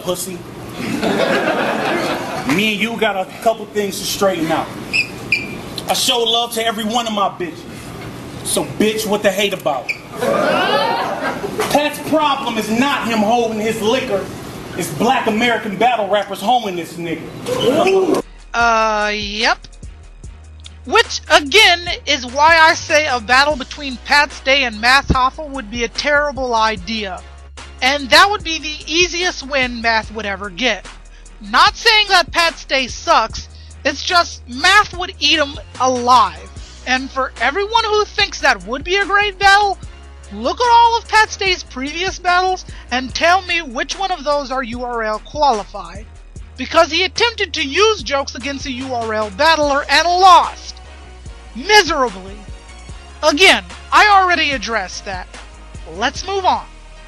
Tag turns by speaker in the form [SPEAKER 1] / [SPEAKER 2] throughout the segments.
[SPEAKER 1] up, pussy? Me and you got a couple things to straighten out. I show love to every one of my bitches. So bitch, what the hate about? Pat's problem is not him holding his liquor. It's black American battle rappers holding this nigga.
[SPEAKER 2] Yep. Which, again, is why I say a battle between Pat Stay and Math Hoffa would be a terrible idea. And that would be the easiest win Math would ever get. Not saying that Pat Stay sucks, it's just Math would eat him alive. And for everyone who thinks that would be a great battle, look at all of Pat Stay's previous battles and tell me which one of those are URL qualified. Because he attempted to use jokes against a URL battler and lost. Miserably. Again, I already addressed that. Let's move on.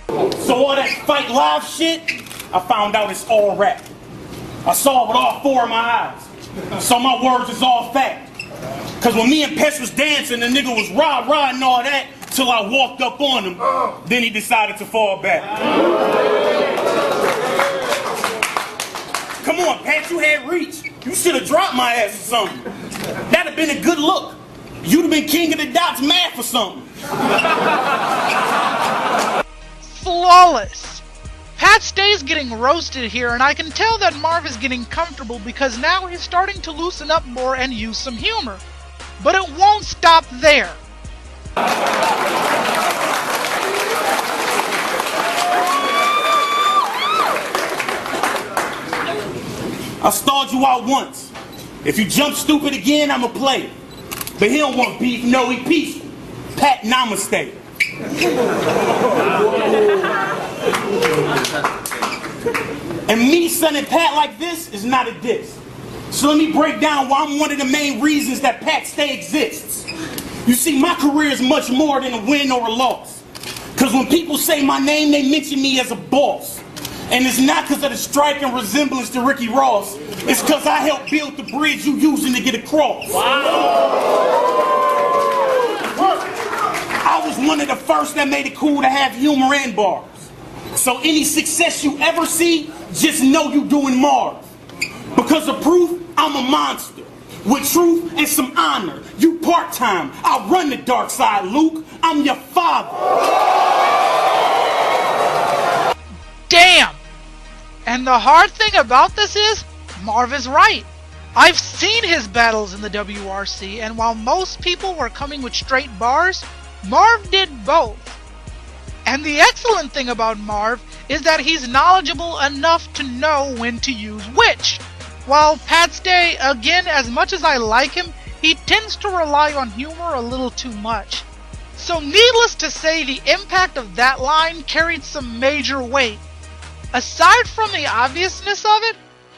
[SPEAKER 1] So all that fight live shit, I found out it's all rap. I saw it with all four of my eyes. So my words is all fact. Cause when me and Pest was dancing, the nigga was rah-rah and all that, till I walked up on him. Then he decided to fall back. Come on, Pat, you had reach. You should have dropped my ass or something. That'd have been a good look. You'd have been king of the dots math or something.
[SPEAKER 2] Flawless. Pat Stay's getting roasted here, and I can tell that Marv is getting comfortable because now he's starting to loosen up more and use some humor. But it won't stop there.
[SPEAKER 1] I stalled you out once. If you jump stupid again, I'ma play. But he don't want beef, no, he peaceful. Pat, namaste. And me sunning Pat like this is not a diss. So let me break down why I'm one of the main reasons that Pat Stay exists. You see, my career is much more than a win or a loss. Cause when people say my name, they mention me as a boss. And it's not because of the striking resemblance to Ricky Ross. It's because I helped build the bridge you using to get across. Wow. I was one of the first that made it cool to have humor and bars. So any success you ever see, just know you doing Marv. Because of proof, I'm a monster. With truth and some honor. You part-time. I run the dark side, Luke. I'm your father.
[SPEAKER 2] Damn! And the hard thing about this is, Marv is right. I've seen his battles in the WRC, and while most people were coming with straight bars, Marv did both. And the excellent thing about Marv is that he's knowledgeable enough to know when to use which. While Pat Stay, again, as much as I like him, he tends to rely on humor a little too much. So needless to say, the impact of that line carried some major weight. Aside from the obviousness of it,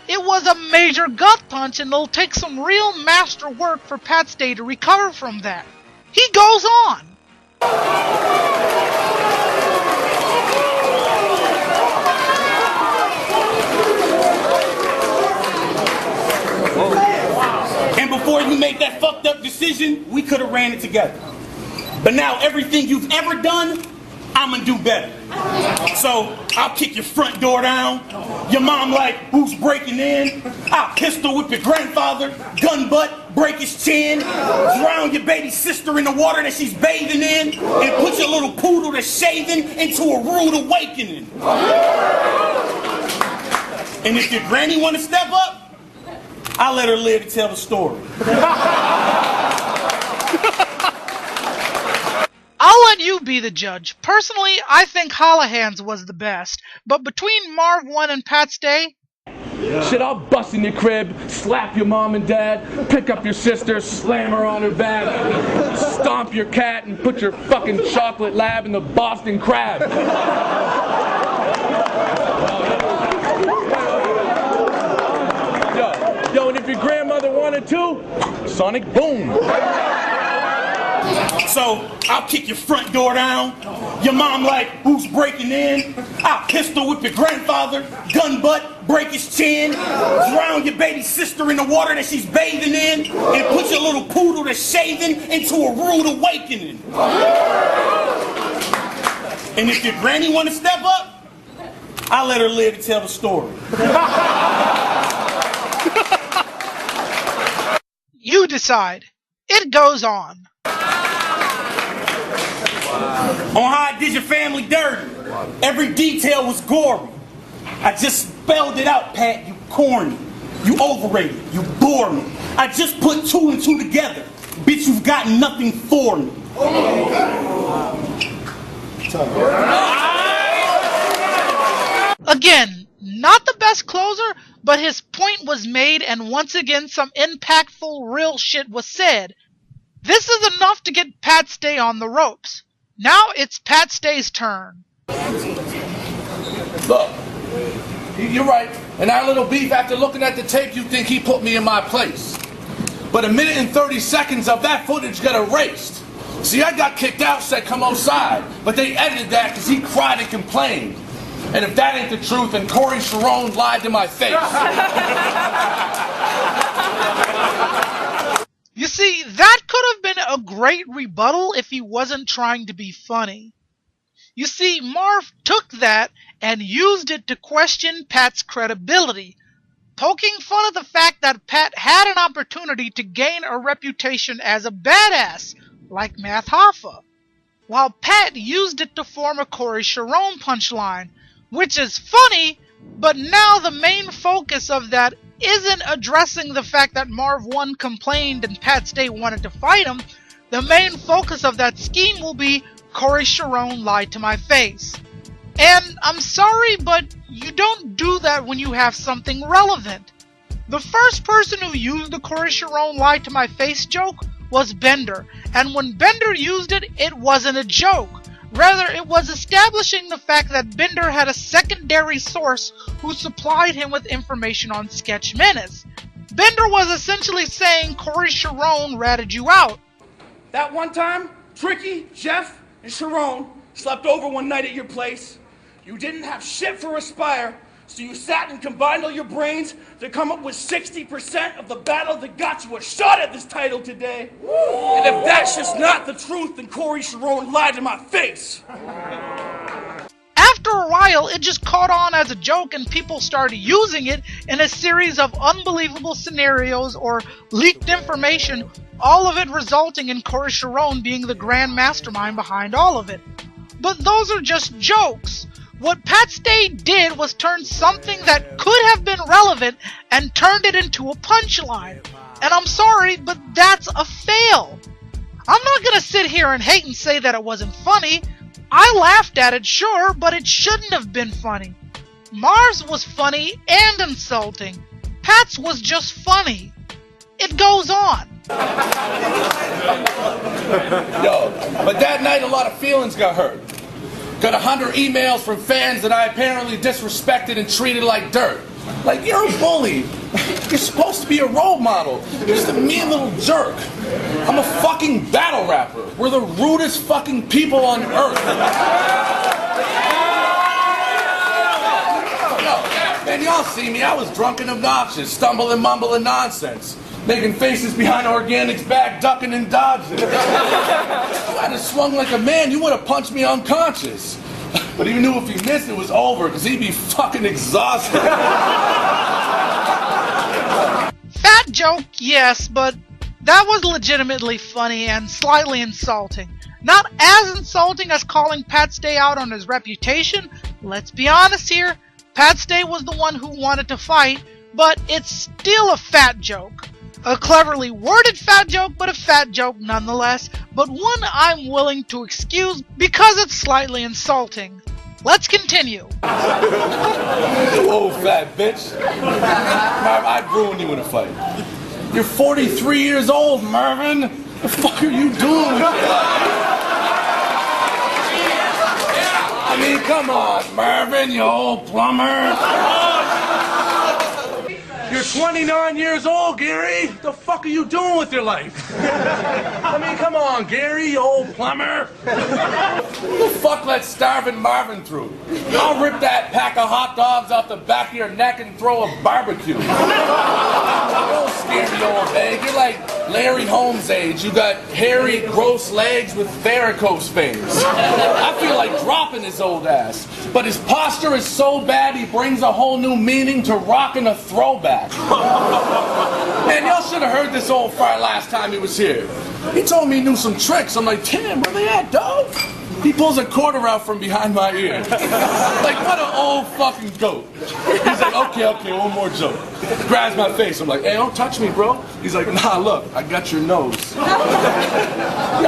[SPEAKER 2] it was a major gut punch, and it'll take some real master work for Pat Stay to recover from that. He goes on.
[SPEAKER 1] And before you make that fucked up decision, we could have ran it together. But now everything you've ever done, I'm gonna do better. So I'll kick your front door down. Your mom like, who's breaking in? I'll pistol whip your grandfather, gun butt, break his chin, drown your baby sister in the water that she's bathing in, and put your little poodle that's shaving into a rude awakening. And if your granny wanna step up, I'll let her live to tell the story.
[SPEAKER 2] I'll let you be the judge. Personally, I think Holohands was the best. But between Marv Won and Pat Stay...
[SPEAKER 3] Shit, I'll bust in your crib, slap your mom and dad, pick up your sister, slam her on her back, stomp your cat, and put your fucking chocolate lab in the Boston Crab. Yo, and if your grandmother wanted to, sonic boom.
[SPEAKER 1] So I'll kick your front door down. Your mom like, who's breaking in? I'll pistol whip your grandfather, gun butt, break his chin, drown your baby sister in the water that she's bathing in, and put your little poodle that's shaving into a rude awakening. And if your granny want to step up, I let her live to tell the story.
[SPEAKER 2] You decide. It goes on.
[SPEAKER 1] On how I did your family dirty. Every detail was gory. I just spelled it out, Pat. You corny. You overrated. You bore me. I just put 2 and 2 together. Bitch, you've got nothing for me.
[SPEAKER 2] Again, not the best closer, but his point was made and once again some impactful real shit was said. This is enough to get Pat Stay on the ropes. Now it's Pat Stay's turn.
[SPEAKER 3] Look, you're right. In our little beef, after looking at the tape, you think he put me in my place. But 1 minute and 30 seconds of that footage got erased. See, I got kicked out, said come outside, but they edited that because he cried and complained. And if that ain't the truth, then Corey Sharon lied to my face.
[SPEAKER 2] You see, that could have been a great rebuttal if he wasn't trying to be funny. You see, Marv took that and used it to question Pat's credibility, poking fun at the fact that Pat had an opportunity to gain a reputation as a badass, like Math Hoffa, while Pat used it to form a Corey Sharon punchline, which is funny, but now the main focus of that isn't addressing the fact that Marv Won complained and Pat Stay wanted to fight him. The main focus of that scheme will be Corey Sharon lied to my face. And I'm sorry, but you don't do that when you have something relevant. The first person who used the Corey Sharon lied to my face joke was Bender, and when Bender used it, it wasn't a joke. Rather, it was establishing the fact that Bender had a secondary source who supplied him with information on Sketch Menace. Bender was essentially saying Corey Sharon ratted you out.
[SPEAKER 4] That one time, Tricky, Jeff, and Sharon slept over one night at your place. You didn't have shit for Aspire, so you sat and combined all your brains to come up with 60% of the battle that got you a shot at this title today. And if that's just not the truth, then Corey Sharon lied to my face.
[SPEAKER 2] After a while, it just caught on as a joke and people started using it in a series of unbelievable scenarios or leaked information, all of it resulting in Corey Sharon being the grand mastermind behind all of it. But those are just jokes. What Pat Stay did was turn something that could have been relevant and turned it into a punchline. And I'm sorry, but that's a fail. I'm not gonna sit here and hate and say that it wasn't funny. I laughed at it, sure, but it shouldn't have been funny. Marv's was funny and insulting. Pat's was just funny. It goes on.
[SPEAKER 3] Yo, but that night a lot of feelings got hurt. Got 100 emails from fans that I apparently disrespected and treated like dirt. Like, you're a bully. You're supposed to be a role model. You're just a mean little jerk. I'm a fucking battle rapper. We're the rudest fucking people on earth. Yo, man, y'all see me. I was drunk and obnoxious, stumbling, mumbling nonsense. Making faces behind Organic's back, ducking and dodging. If I'd have swung like a man, you would have punched me unconscious. But he knew if he missed, it was over, because he'd be fucking exhausted.
[SPEAKER 2] Fat joke, yes, but that was legitimately funny and slightly insulting. Not as insulting as calling Pat Stay out on his reputation. Let's be honest here, Pat Stay was the one who wanted to fight, but it's still a fat joke. A cleverly worded fat joke, but a fat joke nonetheless, but one I'm willing to excuse because it's slightly insulting. Let's continue.
[SPEAKER 3] You old fat bitch. Marv, I'd ruin you in a fight. You're 43 years old, Marvin. The fuck are you doing with your life? I mean, come on, Marvin, you old plumber. You're 29 years old, Gary. What the fuck are you doing with your life? I mean, come on, Gary, you old plumber. Who the fuck let starving Marvin through? I'll rip that pack of hot dogs off the back of your neck and throw a barbecue. Don't scare me, old bag. You're like Larry Holmes' age. You got hairy, gross legs with varicose veins. I feel like dropping his old ass. But his posture is so bad, he brings a whole new meaning to rocking a throwback. Man, y'all should have heard this old fart last time he was here. He told me he knew some tricks. I'm like, damn, where they at, dog? He pulls a quarter out from behind my ear. Like, what an old fucking goat. He's like, okay, one more joke. Grabs my face. I'm like, hey, don't touch me, bro. He's like, nah, look, I got your nose.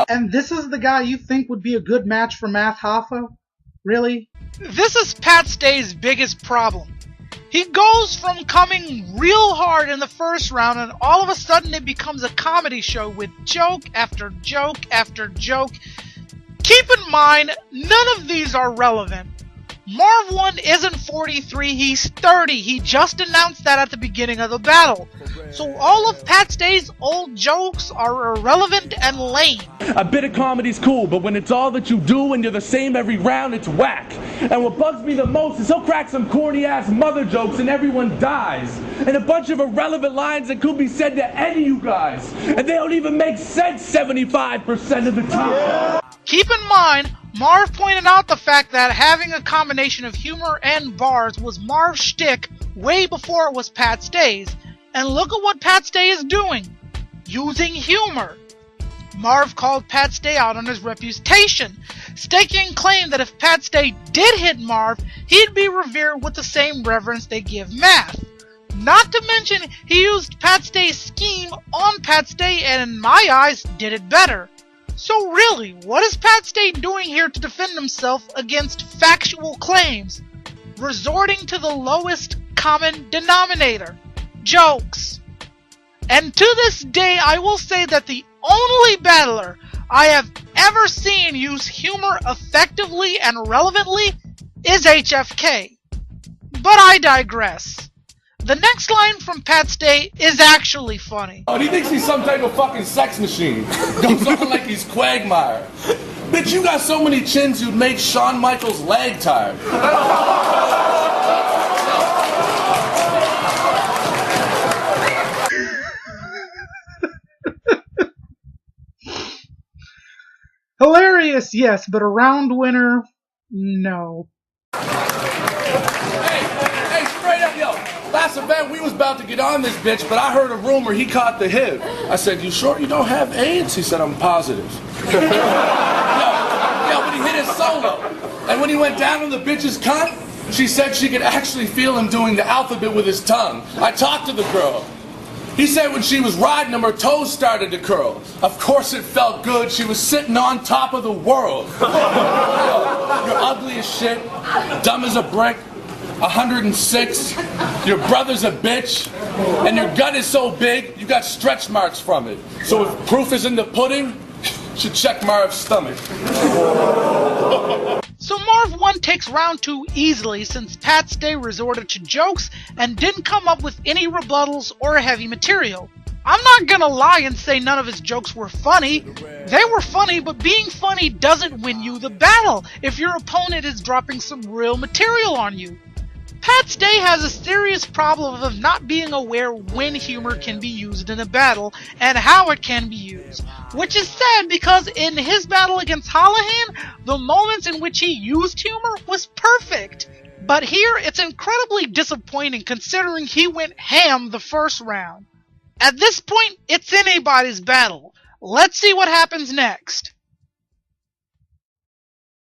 [SPEAKER 5] And this is the guy you think would be a good match for Math Hoffa? Really?
[SPEAKER 2] This is Pat Stay's biggest problem. He goes from coming real hard in the first round, and all of a sudden it becomes a comedy show with joke after joke after joke. Keep in mind, none of these are relevant. Marv Won isn't 43, he's 30. He just announced that at the beginning of the battle. So all of Pat Stay's old jokes are irrelevant and lame.
[SPEAKER 6] A bit of comedy's cool, but when it's all that you do and you're the same every round, it's whack. And what bugs me the most is he'll crack some corny-ass mother jokes and everyone dies. And a bunch of irrelevant lines that could be said to any of you guys. And they don't even make sense 75% of the time.
[SPEAKER 2] Keep in mind, Marv pointed out the fact that having a combination of humor and bars was Marv's shtick way before it was Pat Stay's. And look at what Pat Stay is doing. Using humor. Marv called Pat Stay out on his reputation, staking claim that if Pat Stay did hit Marv, he'd be revered with the same reverence they give Math. Not to mention, he used Pat Stay's scheme on Pat Stay and in my eyes, did it better. So really, what is Pat Stay doing here to defend himself against factual claims? Resorting to the lowest common denominator. Jokes. And to this day, I will say that the only battler I have ever seen use humor effectively and relevantly is HFK. But I digress. The next line from Pat Stay is actually funny.
[SPEAKER 3] Oh, he thinks he's some type of fucking sex machine. Goes on like he's Quagmire. Bitch, you got so many chins you'd make Shawn Michaels' leg tired.
[SPEAKER 5] Hilarious, yes, but a round winner, no.
[SPEAKER 3] Hey, straight up, yo. Last event, we was about to get on this bitch, but I heard a rumor he caught the HIV. I said, you sure you don't have AIDS? He said, I'm positive. Yo, but he hit his solo. And when he went down on the bitch's cunt, she said she could actually feel him doing the alphabet with his tongue. I talked to the girl. He said when she was riding him, her toes started to curl. Of course it felt good. She was sitting on top of the world. Yo, you're ugly as shit, dumb as a brick, 106, your brother's a bitch, and your gut is so big, you got stretch marks from it. So if proof is in the pudding, you should check Marv's stomach.
[SPEAKER 2] So Marv Won takes round 2 easily since Pat Stay resorted to jokes and didn't come up with any rebuttals or heavy material. I'm not gonna lie and say none of his jokes were funny. They were funny, but being funny doesn't win you the battle if your opponent is dropping some real material on you. Pat Stay has a serious problem of not being aware when humor can be used in a battle and how it can be used. Which is sad because in his battle against Holohan, the moments in which he used humor was perfect. But here, it's incredibly disappointing considering he went ham the first round. At this point, it's anybody's battle. Let's see what happens next.